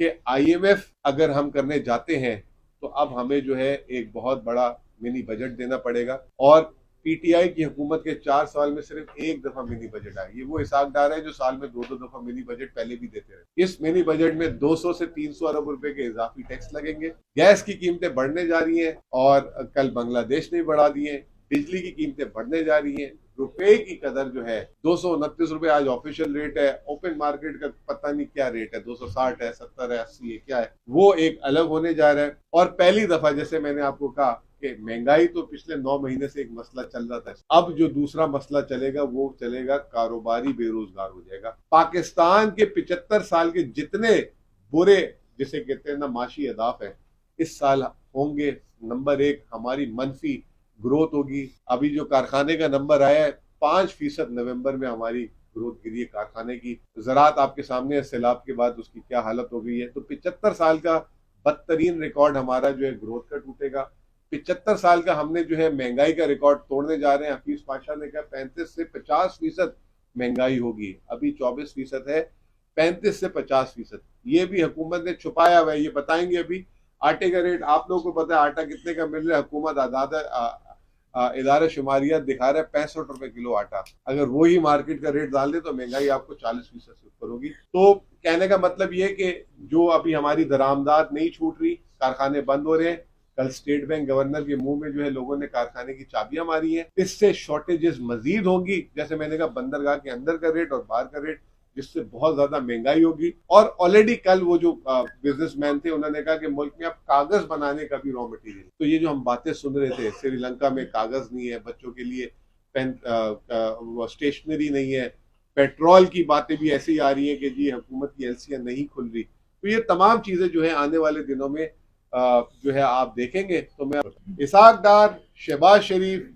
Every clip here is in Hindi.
कि आईएमएफ अगर हम करने जाते हैं तो अब हमें जो है एक बहुत बड़ा मिनी बजट देना पड़ेगा। और पीटीआई की हुकूमत के 4 साल में सिर्फ एक दफा मिनी बजट आया। ये वो इसाकदार है जो साल में दो दो दफा मिनी बजट पहले भी देते रहे। इस मिनी बजट में 200 से 300 अरब रुपए के इजाफी टैक्स लगेंगे। गैस की कीमतें बढ़ने जा रही हैं और कल बांग्लादेश ने बढ़ा दी है। बिजली की कीमतें बढ़ने जा रही हैं। रुपए की कदर जो है 229 रुपए आज ऑफिशियल रेट है। ओपन मार्केट का पता नहीं क्या रेट है, 260 है, 70 है, 80 है, क्या है वो एक अलग होने जा रहा है। और पहली दफा जैसे मैंने आपको कहा कि महंगाई तो पिछले 9 महीने से एक मसला चल रहा था, अब जो दूसरा मसला चलेगा वो चलेगा कारोबारी बेरोजगार हो जाएगा। पाकिस्तान के 75 साल के जितने बुरे जिसे कहते हैं ना माशी अहदाफ है इस साल होंगे। नंबर 1 हमारी मनफी ग्रोथ होगी। अभी जो कारखाने का नंबर आया है 5% नवंबर में हमारी ग्रोथ गिरी है कारखाने की। ज़राअत आपके सामने है, सैलाब के बाद उसकी क्या हालत हो गई है। तो 75 साल का बदतरीन रिकॉर्ड हमारा जो है ग्रोथ का टूटेगा। 75 साल का हमने जो है महंगाई का रिकॉर्ड तोड़ने जा रहे हैं। हफीज पाशा ने कहा 35 से 50% महंगाई होगी, अभी 24% है। 35 से 50% ये भी हुकूमत ने छुपाया हुआ है, ये बताएंगे अभी। आटे का रेट आप लोगों को पता है आटा कितने का मिल रहा है। हुकूमत इदारा शुमारियात दिखा रहा है 65 रुपए किलो आटा। अगर वही मार्केट का रेट डाल दे तो महंगाई आपको 40% से ऊपर होगी। तो कहने का मतलब ये कि जो अभी हमारी दरामदात नहीं छूट रही, कारखाने बंद हो रहे हैं। कल स्टेट बैंक गवर्नर के मुंह में जो है लोगों ने कारखाने की चाबियां मारी हैं। इससे शॉर्टेजेस मजीद होंगी। जैसे मैंने कहा बंदरगाह के अंदर का रेट और बाहर का रेट, जिससे बहुत ज्यादा महंगाई होगी। और ऑलरेडी कल वो जो बिजनेसमैन थे उन्होंने कहा कि मुल्क में अब कागज बनाने का भी रॉ मटेरियल। तो ये जो हम बातें सुन रहे थे श्रीलंका में कागज नहीं है, बच्चों के लिए पेन स्टेशनरी नहीं है, पेट्रोल की बातें भी ऐसी आ रही है कि जी हुकूमत की एलसियां नहीं खुल रही। तो ये तमाम चीजें जो है आने वाले दिनों में जो है आप देखेंगे। तो मैं इसाक डार, शहबाज शरीफ,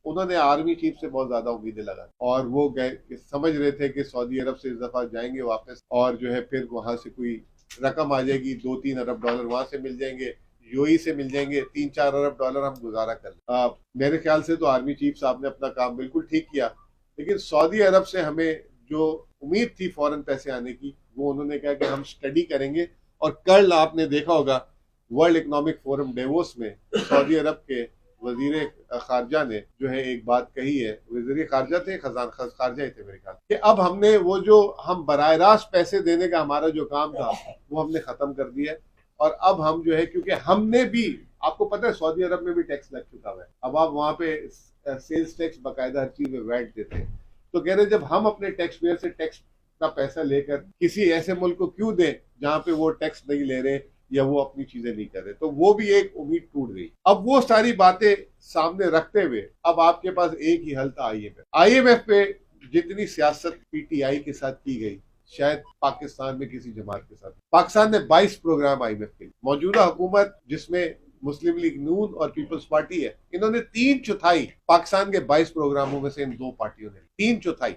उन्होंने आर्मी चीफ से बहुत ज्यादा उम्मीदें लगा और वो गए समझ रहे थे कि सऊदी अरब से इस दफा जाएंगे वापस और जो है फिर वहां से कोई रकम आ जाएगी, 2-3 अरब डॉलर वहां से मिल जाएंगे, यूएई से मिल जाएंगे, 3-4 अरब डॉलर हम गुजारा कर लें। मेरे ख्याल से तो आर्मी चीफ साहब ने अपना काम बिल्कुल ठीक किया। लेकिन सऊदी अरब से हमें जो उम्मीद थी फौरन पैसे आने की, वो उन्होंने कहा कि हम स्टडी करेंगे। और कल आपने देखा होगा वर्ल्ड इकोनॉमिक फोरम डेवोस में सऊदी अरब के वजीर खारजा ने जो है एक बात कही है। वजीर खारजा थे, खारजा ही थे मेरे ख्याल, कि अब हमने वो जो हम बराह रास्त पैसे देने का हमारा जो काम था वो हमने खत्म कर दिया है। और अब हम जो है, क्योंकि हमने भी, आपको पता है सऊदी अरब में भी टैक्स लग चुका है। अब आप वहां पे सेल्स टैक्स बाकायदा हर चीज में वैट देते हैं। तो कह रहे जब हम अपने टैक्स पेयर से टैक्स का पैसा लेकर किसी ऐसे मुल्क को क्यों दें जहां पे वो टैक्स नहीं ले रहे या वो अपनी चीजें नहीं कर रहे। तो वो भी एक उम्मीद टूट गई। अब वो सारी बातें सामने रखते हुए अब आपके पास एक ही हल था, आईएमएफ। आईएमएफ पे जितनी सियासत पीटीआई के साथ की गई शायद पाकिस्तान में किसी जमात के साथ। पाकिस्तान ने 22 प्रोग्राम आईएमएफ के। मौजूदा हुकूमत जिसमें मुस्लिम लीग नून और पीपल्स पार्टी है, इन्होंने 3/4 पाकिस्तान के 22 प्रोग्रामों में से इन दो पार्टियों ने 3/4।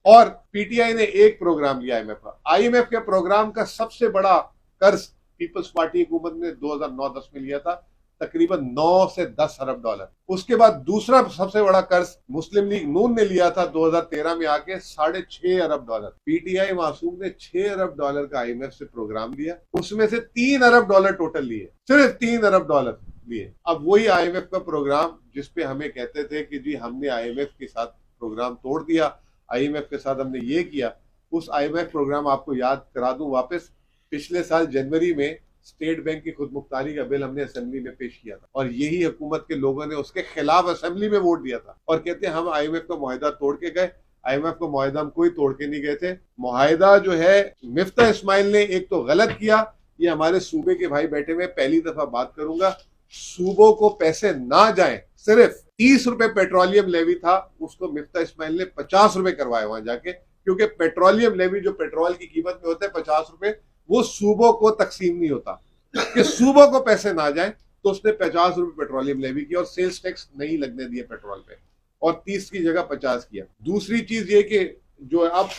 और पीटीआई ने एक प्रोग्राम लिया आईएमएफ का। आईएमएफ के प्रोग्राम का सबसे बड़ा कर्ज पीपल्स पार्टी हुकूमत ने 2009-10 में लिया था, तकरीबन 9 से 10 अरब डॉलर। उसके बाद दूसरा सबसे बड़ा कर्ज मुस्लिम लीग नून ने लिया था 2013 में आके 6.5 अरब डॉलर। पीटीआई मासूम ने 6 अरब डॉलर का आईएमएफ से प्रोग्राम लिया, उसमें से 3 अरब डॉलर टोटल लिए, सिर्फ 3 अरब डॉलर लिए। अब वही आईएमएफ का प्रोग्राम जिसपे हमें कहते थे कि जी हमने आईएमएफ के साथ प्रोग्राम तोड़ दिया, आईएमएफ के साथ हमने ये किया। उस आईएमएफ प्रोग्राम आपको याद करा दूं वापस, पिछले साल जनवरी में स्टेट बैंक की खुदमुख्तारी का बिल हमने असेंबली में पेश किया था और यही हुकूमत के लोगों ने उसके खिलाफ असेंबली में वोट दिया था। और कहते हैं हम आईएमएफ का मुआहिदा तोड़ के गए। आईएमएफ का मुआहिदा हम कोई तोड़ के नहीं गए थे। मुआहिदा जो है मिफ्ता इस्माइल ने एक तो गलत किया, ये हमारे सूबे के भाई बैठे हुए, पहली दफा बात करूंगा, सूबों को पैसे ना जाए। सिर्फ 30 रुपए पेट्रोलियम लेवी था, उसको मिफ्ता इस्माइल ने 50 रुपए करवाए वहां जाके, क्योंकि पेट्रोलियम लेवी जो पेट्रोल की कीमत में होता है 50 रुपए, वो सूबों को तकसीम नहीं होता कि सूबों को पैसे ना जाए। तो उसने 50 रुपए पेट्रोलियम लेवी किया और सेल्स टैक्स नहीं लगने दिए पेट्रोल पे, और 30 की जगह 50 किया। दूसरी चीज ये कि जो अब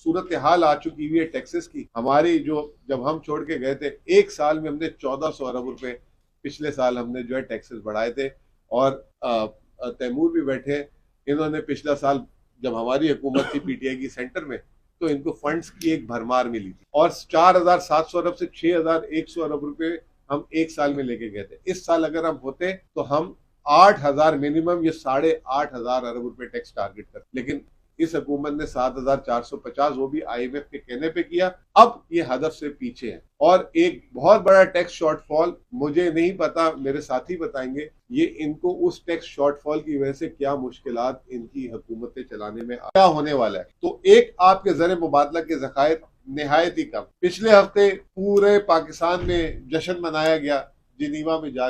सूरत हाल आ चुकी हुई है टैक्सेस की, हमारी जो जब हम छोड़ के गए थे एक साल में हमने 1400 अरब रुपए पिछले साल हमने जो है टैक्सेस बढ़ाए थे। और तैमूर भी बैठे, इन्होंने पिछला साल जब हमारी हुकूमत थी पीटीआई की सेंटर में, तो इनको फंड्स की एक भरमार मिली थी और 4,700 अरब से 6,100 अरब रुपए हम एक साल में लेके गए थे। इस साल अगर हम होते तो हम 8,000 मिनिमम, ये 8,500 अरब रुपए टैक्स टारगेट कर, लेकिन इस हुकूमत ने 7,450, वो भी IMF के कहने पे किया। अब ये हदफ से पीछे है और एक बहुत बड़ा टैक्स शॉर्टफॉल, मुझे नहीं पता, मेरे साथी बताएंगे ये इनको उस टैक्स शॉर्टफॉल की वजह से क्या मुश्किलात इनकी हुकूमतें चलाने में क्या होने वाला है। तो एक आपके ज़र मुबादला के ज़खायर निहायत ही कम। पिछले हफ्ते पूरे पाकिस्तान में जश्न मनाया गया जिनीवा में जा